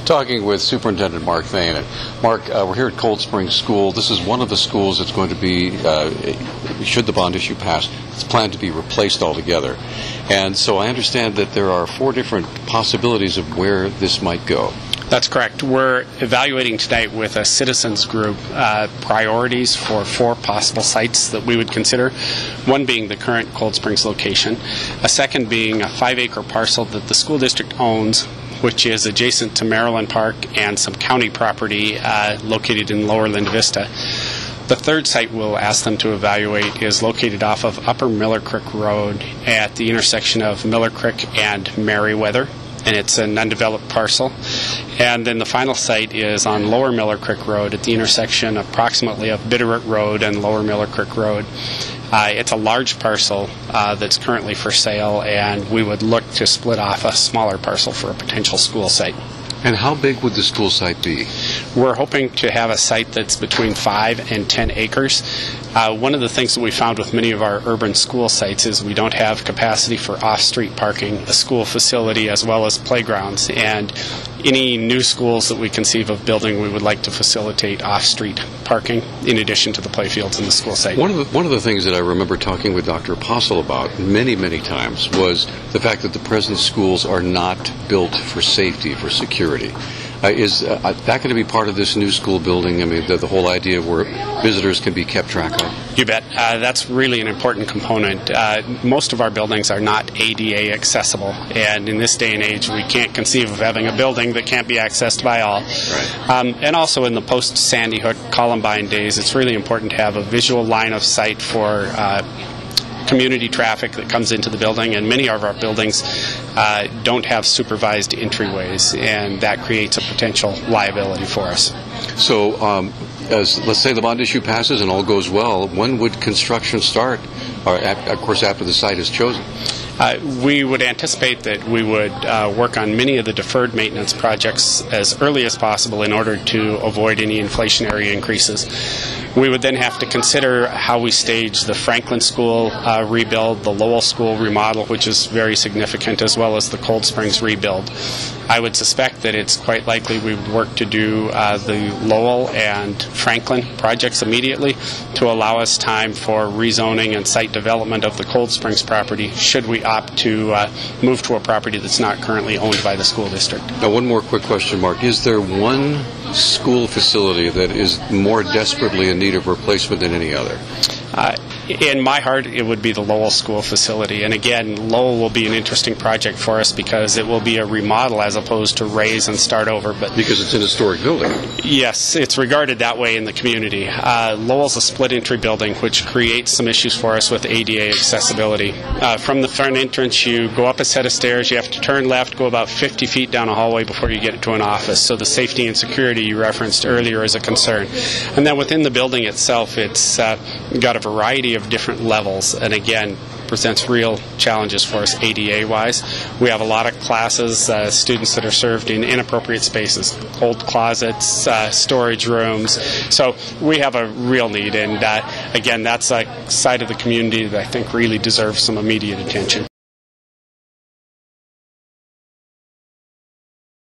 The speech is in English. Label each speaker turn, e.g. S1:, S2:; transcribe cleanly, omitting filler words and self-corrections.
S1: talking with Superintendent Mark Thane. And Mark, we're here at Cold Spring School. This is one of the schools that's going to be, should the bond issue pass, it's planned to be replaced altogether. And so I understand that there are 4 different possibilities of where this might go.
S2: That's correct. We're evaluating tonight with a citizens group priorities for 4 possible sites that we would consider. One being the current Cold Springs location. A second being a 5-acre parcel that the school district owns, which is adjacent to Maryland Park and some county property located in Lower Linda Vista. The third site we'll ask them to evaluate is located off of Upper Miller Creek Road at the intersection of Miller Creek and Merriweather, and it's an undeveloped parcel. And then the final site is on Lower Miller Creek Road at the intersection approximately of Bitterroot Road and Lower Miller Creek Road. It's a large parcel that's currently for sale, and we would look to split off a smaller parcel for a potential school site.
S1: And how big would the school site be?
S2: We're hoping to have a site that's between 5 and 10 acres. One of the things that we found with many of our urban school sites is we don't have capacity for off-street parking, a school facility, as well as playgrounds. And any new schools that we conceive of building, we would like to facilitate off-street parking in addition to the playfields in the school site.
S1: One of the things that I remember talking with Dr. Apostle about many times was the fact that the present schools are not built for safety, for security. Is that going to be part of this new school building? I mean, the whole idea where visitors can be kept track of?
S2: You bet. That's really an important component. Most of our buildings are not ADA accessible, and in this day and age, we can't conceive of having a building that can't be accessed by all. Right. And also in the post-Sandy Hook Columbine days, it's really important to have a visual line of sight for community traffic that comes into the building, and many of our buildings don't have supervised entryways, and that creates a potential liability for us.
S1: So, let's say the bond issue passes and all goes well, when would construction start? Or, of course, after the site is chosen.
S2: We would anticipate that we would work on many of the deferred maintenance projects as early as possible in order to avoid any inflationary increases. We would then have to consider how we stage the Franklin School rebuild, the Lowell School remodel, which is very significant, as well as the Cold Springs rebuild. I would suspect that it's quite likely we would work to do the Lowell and Franklin projects immediately to allow us time for rezoning and site development of the Cold Springs property should we opt to move to a property that's not currently owned by the school district.
S1: Now, one more quick question, Mark. Is there one school facility that is more desperately in need of replacement than any other?
S2: In my heart, it would be the Lowell School facility. And again, Lowell will be an interesting project for us because it will be a remodel as opposed to raise and start over. But
S1: because it's an historic building.
S2: Yes, it's regarded that way in the community. Lowell's a split entry building, which creates some issues for us with ADA accessibility. From the front entrance, you go up a set of stairs, you have to turn left, go about 50 feet down a hallway before you get to an office. So the safety and security you referenced earlier is a concern. And then within the building itself, it's got a variety of different levels, and again presents real challenges for us ADA-wise. We have a lot of classes, students that are served in inappropriate spaces, old closets, storage rooms. So we have a real need, and again, that's a side of the community that I think really deserves some immediate attention.